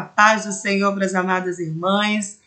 A paz do Senhor para as amadas irmãs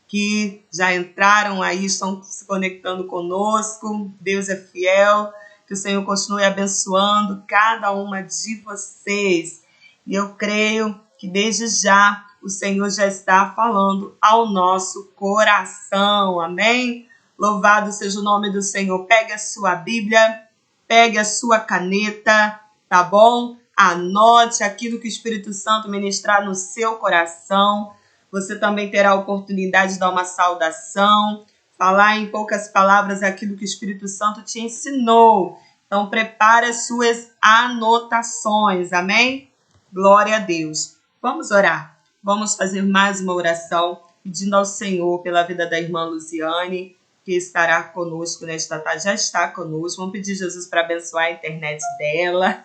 que já entraram aí, estão se conectando conosco. Deus é fiel, que o Senhor continue abençoando cada uma de vocês. E eu creio que desde já o Senhor já está falando ao nosso coração. Amém? Louvado seja o nome do Senhor. Pegue a sua Bíblia, pegue a sua caneta, tá bom? Anote aquilo que o Espírito Santo ministrar no seu coração. Você também terá a oportunidade de dar uma saudação, falar em poucas palavras aquilo que o Espírito Santo te ensinou. Então, prepare as suas anotações, amém? Glória a Deus. Vamos orar. Vamos fazer mais uma oração, pedindo ao Senhor pela vida da irmã Luziane, que estará conosco nesta tarde, já está conosco. Vamos pedir Jesus para abençoar a internet dela,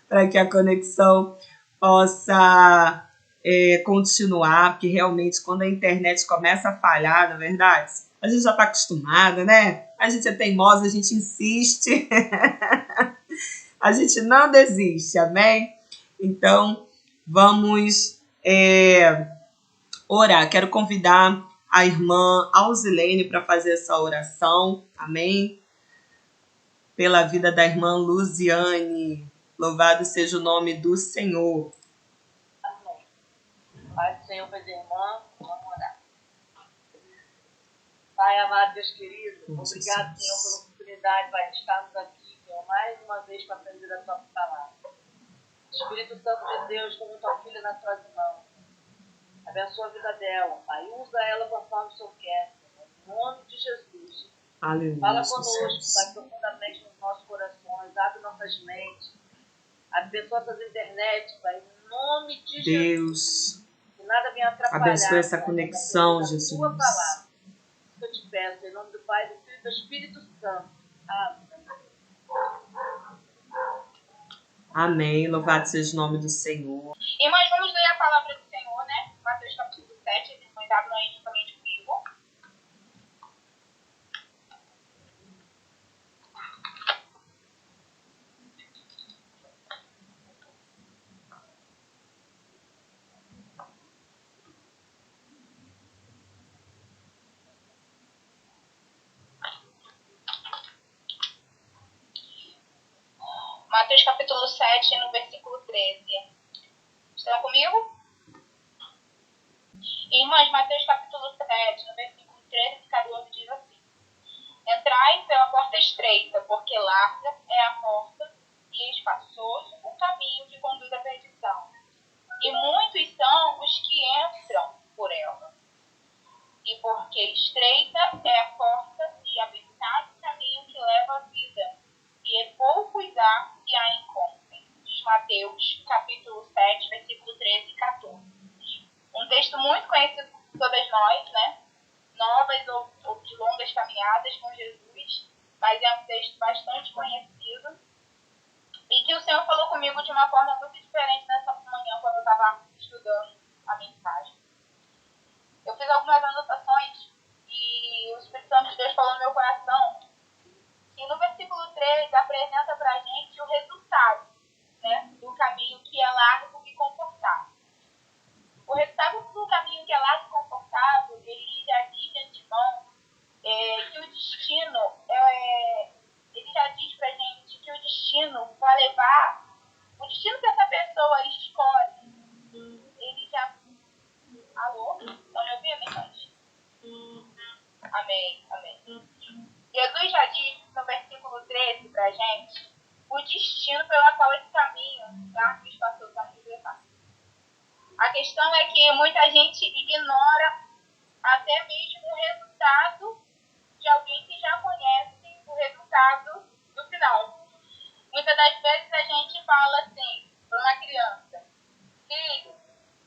para que a conexão possa continuar, porque realmente quando a internet começa a falhar, na verdade, a gente já está acostumada, né? A gente é teimosa, a gente insiste, a gente não desiste, amém? Então, vamos orar. Quero convidar a irmã Alzilene para fazer essa oração, amém? Pela vida da irmã Luziane. Louvado seja o nome do Senhor. Amém. Pai do Senhor, Pai da irmã, vamos orar. Pai amado, Deus querido, obrigado, Senhor, pela oportunidade, Pai, de estarmos aqui, Senhor, mais uma vez para aprender a Tua palavra. Espírito Santo de Deus, como Tua filha nas Tuas mãos. Abençoa a vida dela, Pai. Usa ela conforme o Senhor quer, Senhor. Em nome de Jesus. Aleluia. Fala conosco, Pai, profundamente nos nossos corações. Abre nossas mentes. Abençoa essas internet, Pai. Em nome de Jesus. Que nada venha atrapalhar. Abençoa essa Pai, conexão, a Jesus. Tua palavra. Eu te peço, em nome do Pai, do Filho e do Espírito Santo. Amém. Amém. Louvado seja o nome do Senhor. Irmãs, vamos ler a palavra do Senhor, né? Mateus capítulo 7, as irmãs abram aí juntamente comigo. Mateus capítulo 7, no versículo 13. Estão comigo? Irmãs, Mateus capítulo 7, no versículo 13 e 14 diz assim: Entrai pela porta estreita, porque larga é a porta e espaçoso o caminho que conduz à perdição. E muitos são os que entram por ela. E porque estreita é a porta e apertado o caminho que leva à vida, e é poucos há que a encontrem. Diz Mateus capítulo 7, versículo 13 e 14. Um texto muito conhecido por todas nós, né? Novas ou de longas caminhadas com Jesus, mas é um texto bastante conhecido e que o Senhor falou comigo de uma forma muito diferente nessa manhã quando eu estava estudando a mensagem. Eu fiz algumas anotações e o Espírito Santo de Deus falou no meu coração que no versículo 3 apresenta para a gente o resultado, né, do caminho que é largo e confortável. O resultado do caminho que é largo e confortável, ele já diz de antemão que o destino, ele já diz pra gente que o destino vai levar, o destino que essa pessoa escolhe, ele já... Alô? Estão me ouvindo, irmãs? Amém, amém. Jesus já diz no versículo 13 pra gente o destino pelo qual esse caminho largo e espaçoso vai nos levar. A questão é que muita gente ignora até mesmo o resultado de alguém que já conhece o resultado do final. Muitas das vezes a gente fala assim para uma criança: filho,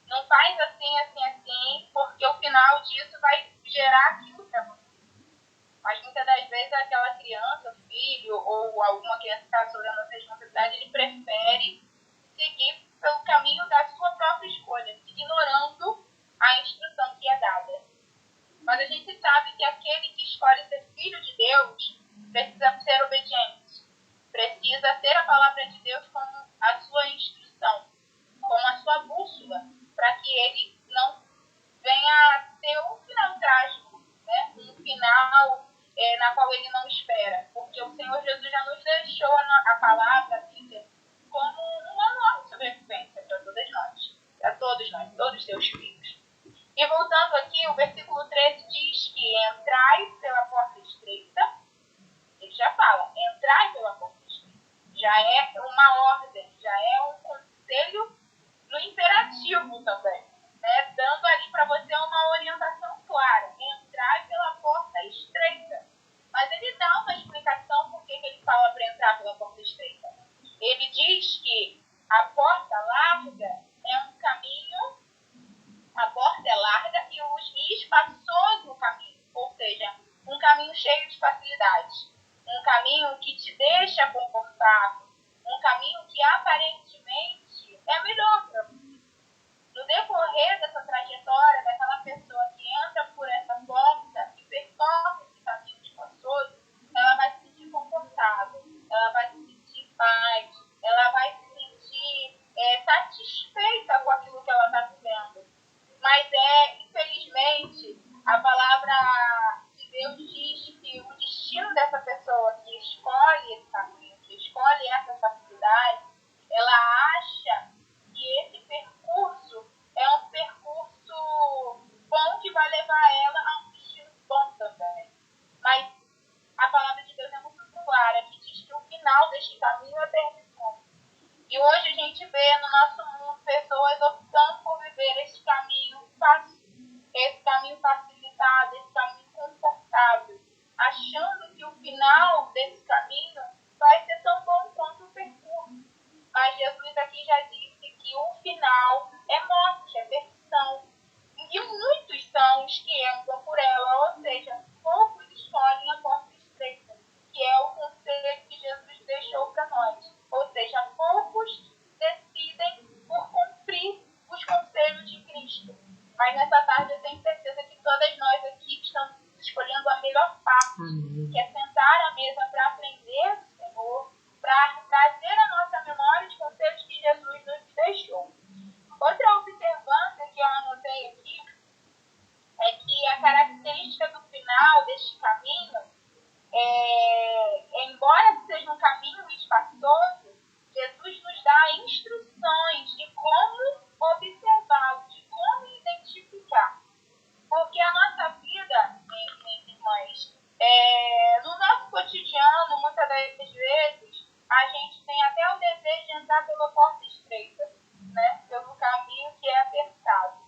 não faz assim, assim, assim, porque o final disso vai gerar aquilo para você. Mas muitas das vezes aquela criança, filho ou alguma criança que está sofrendo essa responsabilidade, ele prefere seguir pelo caminho da sua própria escolha, ignorando a instrução que é dada. Mas a gente sabe que aquele que escolhe ser filho de Deus precisa ser obediente, precisa ter a palavra de Deus como a sua instrução, como a sua bússola, para que todos nós, todos seus filhos. E voltando aqui, o versículo 13 diz que entrai pela porta estreita. Ele já fala, entrai pela porta estreita. Já é uma ordem, já é um conselho no imperativo também, né? Dando ali para você uma orientação clara. Entrai pela porta estreita. Mas ele dá uma explicação por que ele fala para entrar pela porta estreita. Ele diz que a porta larga é um caminho, a porta é larga e espaçoso o caminho, ou seja, um caminho cheio de facilidades, um caminho que te deixa confortável, um caminho que aparentemente é melhor para você. No decorrer dessa trajetória, daquela pessoa que entra por essa porta e percorre esse caminho espaçoso, ela vai se sentir confortável, ela vai se sentir em paz, ela vai se sentir satisfeita com aquilo que ela está vivendo. Mas infelizmente, a palavra de Deus diz que o destino dessa pessoa que escolhe esse caminho, que escolhe essa facilidade, ela acha que esse percurso é um percurso bom que vai levar ela a um destino bom também. Mas a palavra de Deus é muito clara, que diz que o final deste caminho é perdição. E hoje a gente vê no nosso mundo pessoas optando por viver esse caminho fácil, esse caminho facilitado, esse caminho confortável, achando que o final desse caminho vai ser tão bom quanto o percurso. Mas Jesus aqui já disse que o final é morte, é perdição. E muitos são os que entram por ela, ou seja, poucos escolhem a porta estreita, que é o conselho que Jesus deixou para nós. Ou seja, poucos decidem por cumprir os conselhos de Cristo. Mas nessa tarde eu tenho certeza que todas nós aqui estamos escolhendo a melhor parte, que é sentar à mesa para aprender do Senhor, para trazer à nossa memória os conselhos que Jesus nos deixou. Outra observância que eu anotei aqui é que a característica do final deste caminho, embora seja um caminho espaçoso, Jesus nos dá instruções de como observá-lo, de como identificar. Porque a nossa vida, minhas irmãs, no nosso cotidiano, muitas das vezes, a gente tem até o desejo de entrar pela porta estreita, né? Pelo caminho que é apertado.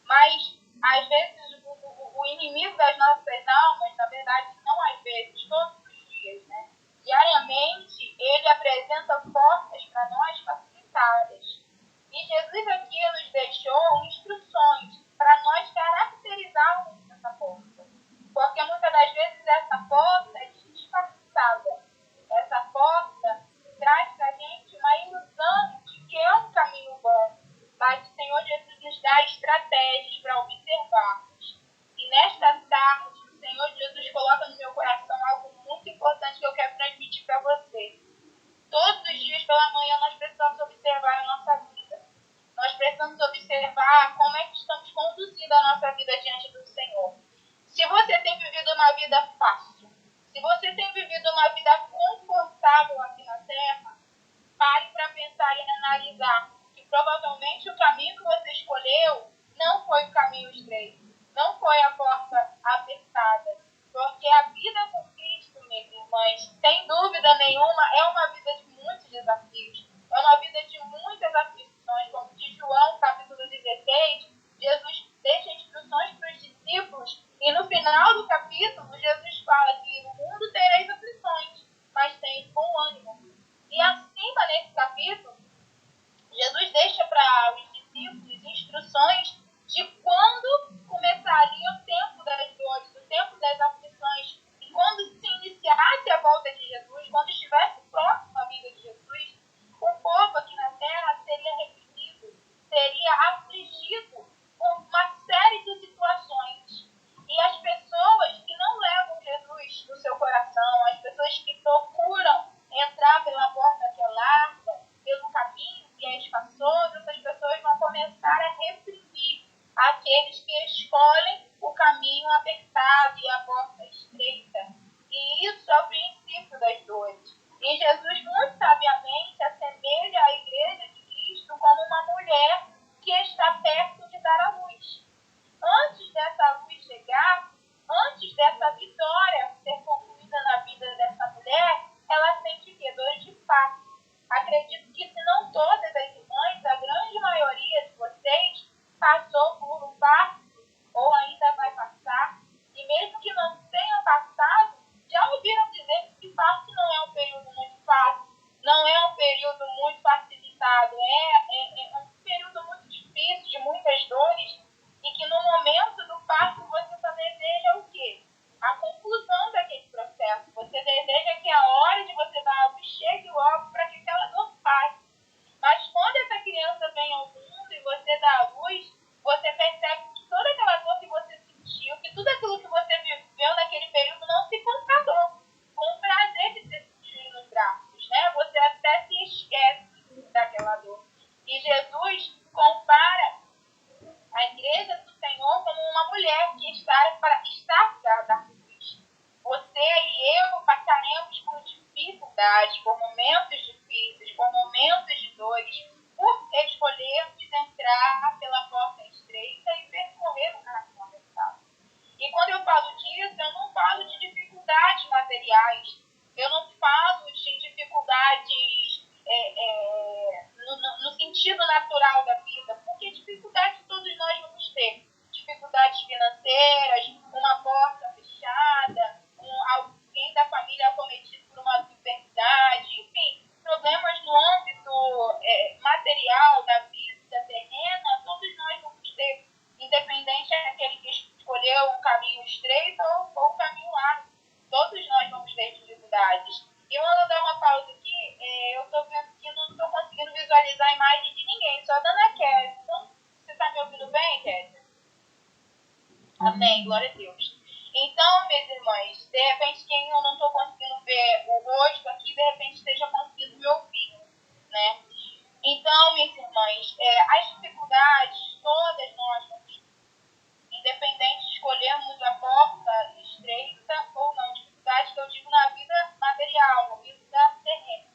Mas, às vezes, o inimigo das nossas almas, na verdade, não às vezes, todos os dias, né? Diariamente, ele apresenta portas para nós facilitadas. E Jesus aqui nos deixou instruções para nós caracterizarmos essa porta. Porque muitas das vezes essa porta é disfarçada. Essa porta traz para a gente uma ilusão de que é um caminho bom. Mas o Senhor Jesus nos dá estratégias para observarmos. E nesta tarde, o Senhor Jesus coloca no meu coração algo muito importante que eu quero transmitir para você. Todos os dias pela manhã nós precisamos observar a nossa vida. Nós precisamos observar como é que estamos conduzindo a nossa vida diante do Senhor. Se você tem vivido uma vida fácil, se você tem vivido uma vida confortável aqui na Terra, pare para pensar e analisar que provavelmente o caminho que você escolheu não foi o caminho estreito, não foi a porta apertada, porque a vida com Cristo, minhas irmãs, sem dúvida nenhuma, é uma vida de muitos desafios, é uma vida de muitas aflições, como diz João, capítulo 16, Jesus deixa instruções para os discípulos, e no final do capítulo, Jesus fala que no mundo tereis aflições, mas tem bom ânimo. E acima nesse capítulo, Jesus deixa para os discípulos instruções de quando começaria o tempo das dores, o tempo das aflições. E quando se iniciasse a volta de Jesus, quando estivesse próximo à vinda de Jesus, o povo aqui na Terra seria reprimido, seria afligido por uma série de situações. E as pessoas que não levam Jesus no seu coração, as pessoas que procuram entrar pela porta que é larga, pelo caminho que é espaçoso, essas pessoas vão começar a reprimir aqueles que escolhem o caminho apertado e a porta estreita. E isso é o princípio das dores. E Jesus, muito sabiamente, assemelha a igreja de Cristo como uma mulher que está perto antes dessa luz chegar, antes dessa vitória ser concluída na vida dessa mulher, ela sente o quê? Dores de parto. Acredito que, se não todas as irmãs, a grande maioria de vocês passou por um parto ou ainda vai passar. E mesmo que não tenha passado, já ouviram dizer que parto não é um período muito fácil, não é um período muito facilitado, é um período muito difícil, de muitas dores, e que no momento do parto você só deseja o quê? A conclusão daquele processo. Você deseja que a hora de você dar a luz chegue logo para que aquela dor passe. Mas quando essa criança vem ao mundo e você dá a luz, você percebe que toda aquela dor que você sentiu, que tudo aquilo que você viveu naquele período não se comparou com o prazer de ter sentido nos braços, né? Você até se esquece daquela dor. E Jesus compara a igreja do Senhor como uma mulher que está para dar luz. Você e eu passaremos por dificuldades, por momentos difíceis, por momentos de dores, por escolhermos entrar pela porta estreita e percorrer o caminho abertado. E quando eu falo disso, eu não falo de dificuldades materiais, eu não falo de dificuldades no sentido natural da vida, porque dificuldades todos nós vamos ter. Dificuldades financeiras, uma porta fechada, alguém da família acometido por uma enfermidade, enfim, problemas no âmbito material da vida terrena, todos nós vamos ter, independente daquele que escolheu um caminho estreito ou um caminho largo. Todos nós vamos ter dificuldades. E eu vou dar uma pausa aqui, eu estou vendo que não estou conseguindo visualizar a imagem de ninguém, só da Ana Kézia. Então, você está me ouvindo bem, Kézia? Amém, glória a Deus. Então, minhas irmãs, de repente, quem eu não estou conseguindo ver o rosto aqui, de repente esteja conseguindo me ouvir, né? Então, minhas irmãs, as dificuldades, todas nós vamos, independente de escolhermos a porta estreita ou não, dificuldades que eu digo na vida material, na vida terrena.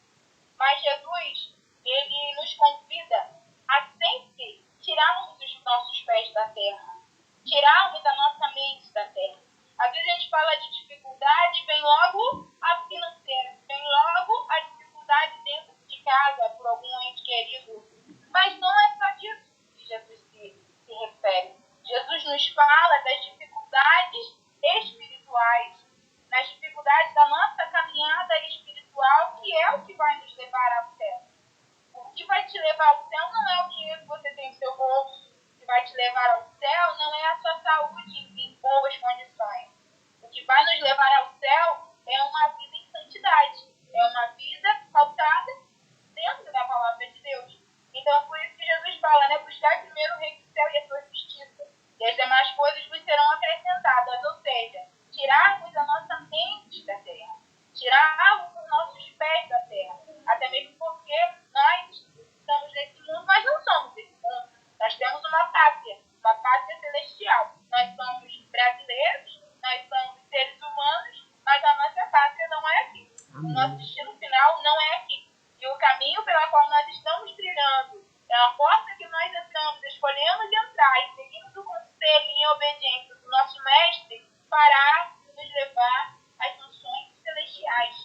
Mas Jesus, ele nos convida a sempre tirarmos os nossos pés da terra, tirarmos a nossa mente da terra. Às vezes a gente fala de dificuldade, vem logo a financeira, vem logo a dificuldade dentro de casa por algum ente querido. Mas não é só disso que Jesus se refere. Jesus nos fala das dificuldades espirituais, nas dificuldades da nossa caminhada espiritual, que é o que vai nos levar ao céu. O que vai te levar ao céu não é o dinheiro que você tem no seu bolso. O que vai te levar ao céu não é a sua saúde em boas condições. O que vai nos levar ao céu é uma vida em santidade. É uma vida pautada dentro da palavra de Deus. Então, por isso que Jesus fala, né? Buscar primeiro o reino do céu e a sua justiça. E as demais coisas vos serão acrescentadas. Ou seja, tirarmos a nossa mente da terra. Tirarmos os nossos pés da terra. Até mesmo porque nós estamos nesse mundo, mas não somos desse mundo. Nós temos uma pátria celestial. Nós somos brasileiros, nós somos seres humanos, mas a nossa pátria não é aqui. O nosso destino final não é aqui. E o caminho pela qual nós estamos trilhando, é a porta que nós entramos, escolhemos entrar e seguimos o conselho em obediência do nosso mestre para nos levar às nações celestiais.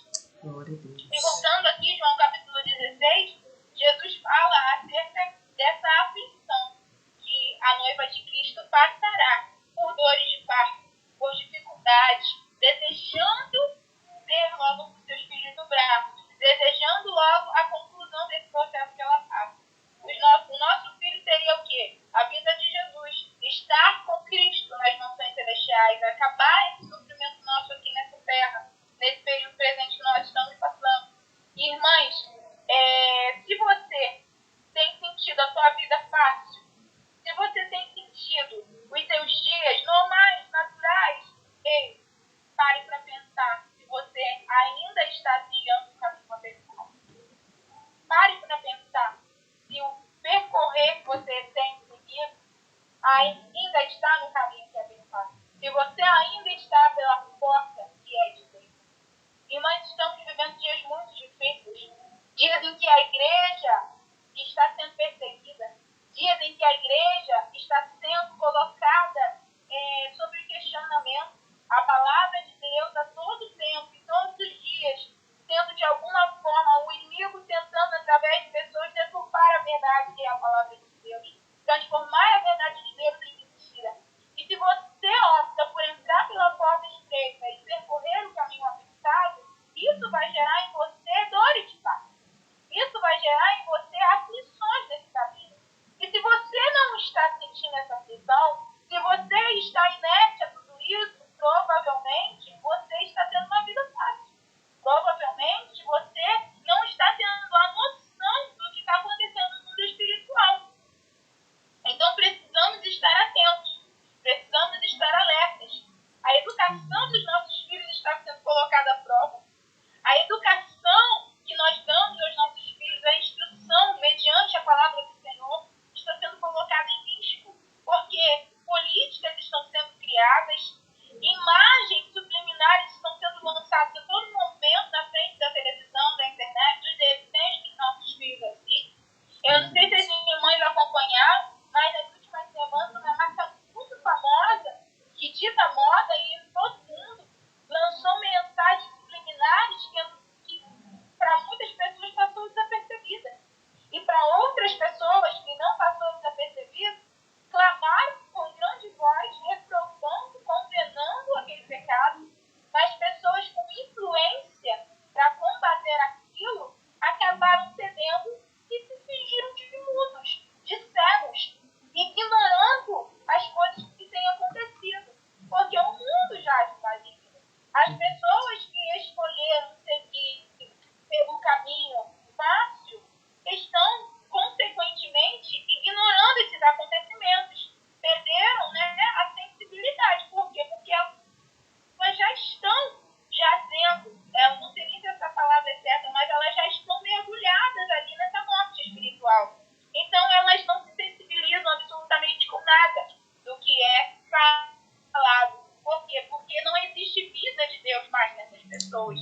E voltando aqui, João capítulo 16, Jesus fala acerca dessa aflição que a noiva de Cristo passará por dores de parto, por dificuldades, desejando ter logo os seus filhos no braço, desejando logo a conclusão desse processo que ela passa. O nosso filho seria o quê? A vida de Jesus, estar com Cristo nas nações celestiais, acabar esse sofrimento nosso aqui nessa terra, nesse período presente que nós estamos passando. Irmãs, se você tem sentido a sua vida fácil, se você tem sentido os seus dias normais, naturais, pare para pensar se você ainda está trilhando o caminho abençoado. Pare para pensar se o percorrer que você tem seguido ainda está no caminho que é abençoado. Se você ainda está pela porta que é de Deus. Irmãs, estamos vivendo dias muito difíceis. Dias em que a igreja está sendo perseguida. Dias em que a igreja está sendo colocada sobre questionamento. A palavra de Deus a todo tempo e todos os dias, sendo de alguma forma o inimigo tentando, através de pessoas, deturpar a verdade que é a palavra de Deus, transformar a verdade de Deus em mentira. E se você opta por entrar pela porta estreita e percorrer o caminho apertado, isso vai gerar em você dores de parto. Isso vai gerar em você aflições desse caminho. E se você não está sentindo essa aflição, se você está inerte a tudo isso, provavelmente você está tendo uma vida fácil. Provavelmente você não está tendo a noção do que está acontecendo no mundo espiritual. Então precisamos estar atentos, precisamos estar alertas. A educação dos nossos filhos está sendo colocada à prova. A educação que nós damos aos nossos filhos, a instrução mediante a palavra do Senhor, está sendo colocada em risco, porque políticas estão sendo criadas, imagens subliminares estão sendo lançadas a todo momento na frente da televisão, da internet, dos desenhos que os nossos filhos assistem. Eu não sei se as minhas mães acompanharam, mas nas últimas semanas uma marca muito famosa, que dita moda e em todo mundo, lançou mensagens subliminares que para muitas pessoas passou desapercebida. E para outras pessoas que não passou desapercebido, clamaram com grande voz, reprovando, condenando aquele pecado, mas pessoas com influência para combater aquilo acabaram cedendo e se fingiram de mudos, de cegos, ignorando as coisas que têm acontecido, porque o mundo já é maligno. As pessoas que escolheram seguir pelo caminho fácil estão, consequentemente, ignorando esses acontecimentos. Perderam, a sensibilidade. Por quê? Porque elas já estão jazendo, eu não sei nem se essa palavra é certa, mas elas já estão mergulhadas ali nessa morte espiritual. Então elas não se sensibilizam absolutamente com nada do que é falado. Por quê? Porque não existe vida de Deus mais nessas pessoas.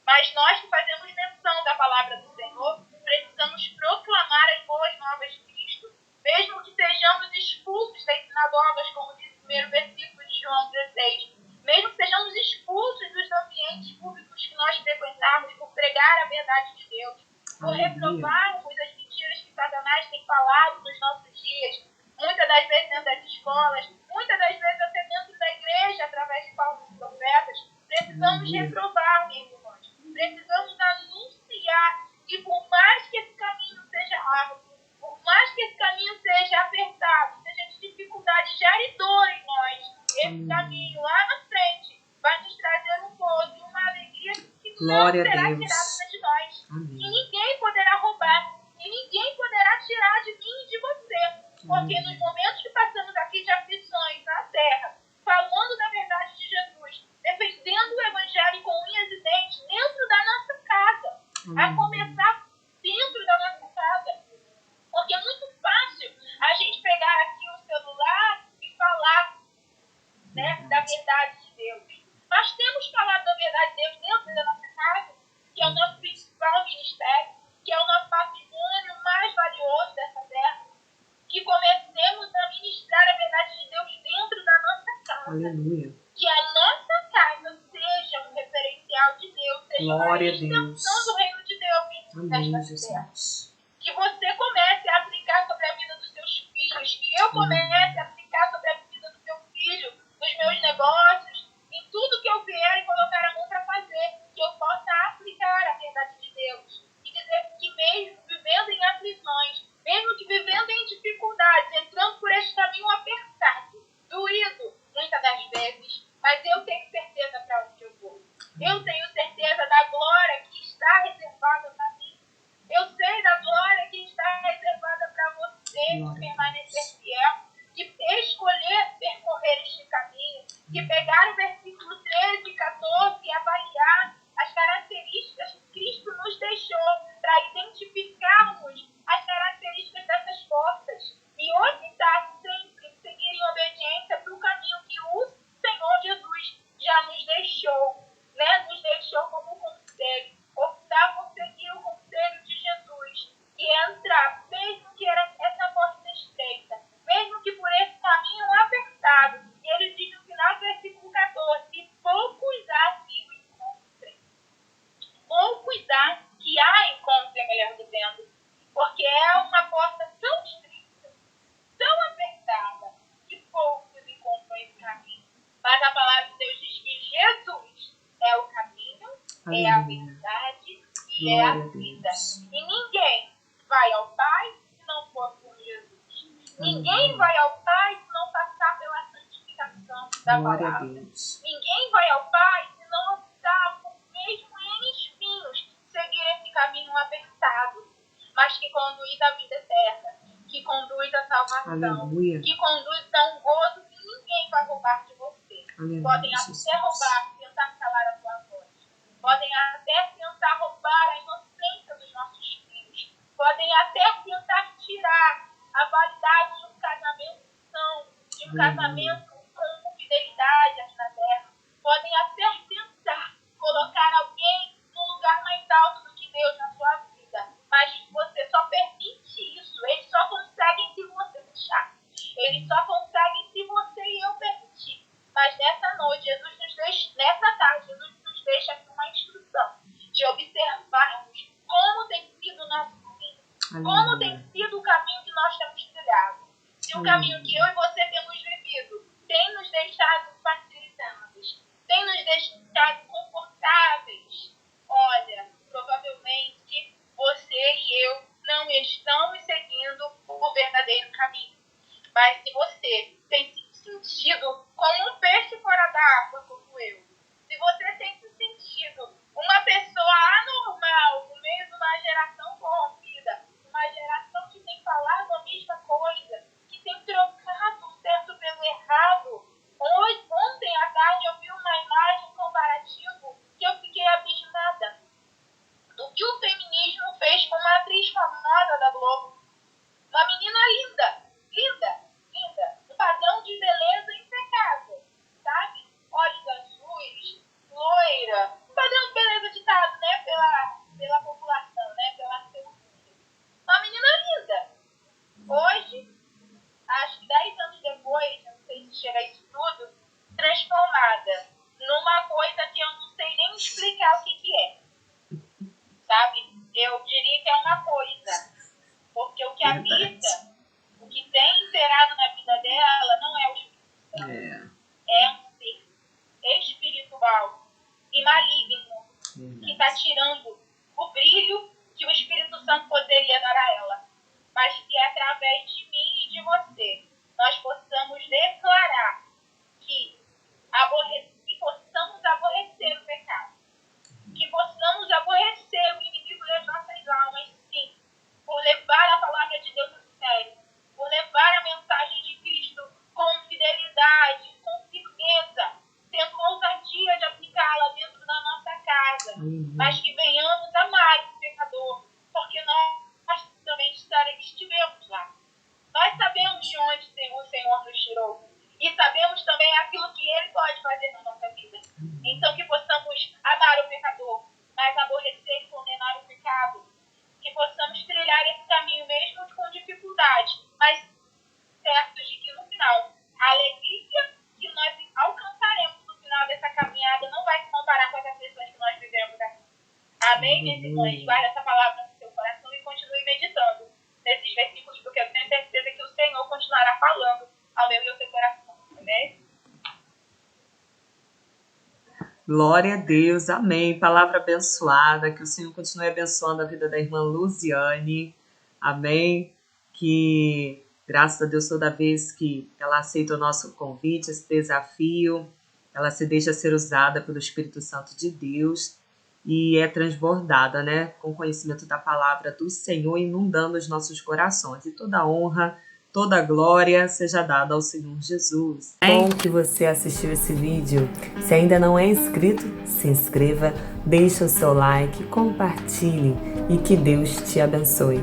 Mas nós que fazemos menção da palavra do Senhor, precisamos proclamar as boas novas de Cristo, mesmo que sejamos expulsos das sinagogas, como diz o primeiro versículo de João 16, mesmo que sejamos expulsos dos ambientes públicos que nós frequentamos por pregar a verdade de Deus, por reprovarmos as mentiras que Satanás tem falado nos nossos dias, muitas das vezes dentro das escolas, muitas das vezes até dentro da igreja, através de falsos profetas. Precisamos reprovar, meus irmãos. Precisamos anunciar. E por mais que esse caminho seja árduo, por mais que esse caminho seja apertado, seja de dificuldade, gere dor em nós, esse caminho lá na frente vai nos trazer um gozo e uma alegria que não será tirada de nós. Que ninguém poderá roubar, e ninguém poderá tirar de mim e de você. Porque nos momentos que passamos aqui de aflições na terra, falando da verdade de Jesus, defendendo o evangelho com unhas e dentes dentro da nossa casa, a começar dentro da nossa casa. Porque é muito fácil a gente pegar aqui o celular e falar, da verdade de Deus. Nós temos falado da verdade de Deus dentro da nossa casa, que é o nosso principal ministério, que é o nosso patrimônio mais valioso dessa terra. Que comecemos a ministrar a verdade de Deus dentro da nossa casa. Aleluia. Que a nossa casa seja um referencial de Deus, seja uma extensão do reino de Deus nesta terra. Que você comece a aplicar sobre a vida dos seus filhos, que eu comece a aplicar sobre a vida do meu filho, nos meus negócios, em tudo que eu vier e colocar a mão para fazer, que eu possa aplicar a verdade de Deus. E dizer que mesmo vivendo em aflições, mesmo que vivendo em dificuldades, entrando por este caminho apertado, doído, muitas das vezes, mas eu tenho certeza para onde eu vou. Eu tenho certeza da glória que está reservada para mim. Eu sei da glória que está reservada para você, que permanecer fiel, é a verdade e é a vida. E ninguém vai ao Pai se não for por Jesus. Ninguém vai ao Pai se não passar pela santificação da palavra. Ninguém vai ao Pai se não optar por, mesmo em espinhos, seguir esse caminho apertado, mas que conduz à vida eterna, que conduz à salvação, que conduz a um gozo que ninguém vai roubar de você. Podem até roubar, tentar calar a tua voz. Podem até tentar roubar a inocência dos nossos filhos. Podem até tentar tirar a validade de um casamento são, de um casamento com fidelidade aqui na terra. Podem até tentar colocar alguém num lugar mais alto do que Deus na sua vida. Mas você só permite isso. Eles só conseguem se você deixar. Eles só conseguem se você e eu permitir. Mas nessa noite, nessa tarde, Jesus nos deixa aqui uma instrução de observarmos como tem sido o nosso caminho. Como tem sido o caminho que nós temos trilhado. Se o caminho que eu e você temos vivido tem nos deixado facilitados, tem nos deixado confortáveis, olha, provavelmente você e eu não estamos seguindo o verdadeiro caminho. Mas se você tem se sentido como um peixe fora da água, como eu, se você tem se sentido uma pessoa anormal no meio de uma geração corrompida, uma geração que tem falado a mesma coisa, que tem trocado o certo pelo errado, ontem à tarde eu vi uma imagem comparativa que eu fiquei abismada do que o feminismo fez com uma atriz famosa da Globo. Uma menina linda, linda, linda. Um padrão de beleza impecável, sabe? Olhos azuis, loira. Um padrão de beleza ditado, né? Pela população, né? Pela cultura. Uma menina linda. Hoje, acho que 10 anos depois, não sei se chega a isso tudo, transformada numa coisa que eu não sei nem explicar o que é. Sabe? Eu diria que é uma coisa. Porque o que habita, o que tem imperado na vida dela não é o Espírito Santo. É um ser espiritual e maligno que está tirando o brilho que o Espírito Santo poderia dar a ela. Mas que através de mim e de você, nós possamos declarar que possamos aborrecer o pecado. Que possamos aborrecer o inimigo das nossas almas, sim, por levar a palavra de Deus a sério, por levar a mensagem de Cristo com fidelidade, com firmeza, tendo ousadia de aplicá-la dentro da nossa casa, mas que venhamos amar o pecador, porque nós também estivemos lá. Nós sabemos de onde o Senhor nos tirou e sabemos também aquilo que Ele pode fazer na nossa vida. Então que possamos amar o pecador, mas aborrecer e condenar o pecado. Que possamos trilhar esse caminho mesmo com dificuldade, mas certos de que no final, a alegria que nós alcançaremos no final dessa caminhada não vai se comparar com as aflições que nós vivemos aqui. Amém, minhas irmãs? Guarde essa palavra no seu coração e continue meditando nesses versículos, porque eu tenho certeza que o Senhor continuará falando ao meu e ao seu coração. Amém? Glória a Deus, amém. Palavra abençoada, que o Senhor continue abençoando a vida da irmã Luziane, amém. Que, graças a Deus, toda vez que ela aceita o nosso convite, esse desafio, ela se deixa ser usada pelo Espírito Santo de Deus e é transbordada, né, com o conhecimento da palavra do Senhor, inundando os nossos corações. E toda honra, toda glória seja dada ao Senhor Jesus. Bom que você assistiu esse vídeo. Se ainda não é inscrito, se inscreva, deixe o seu like, compartilhe e que Deus te abençoe.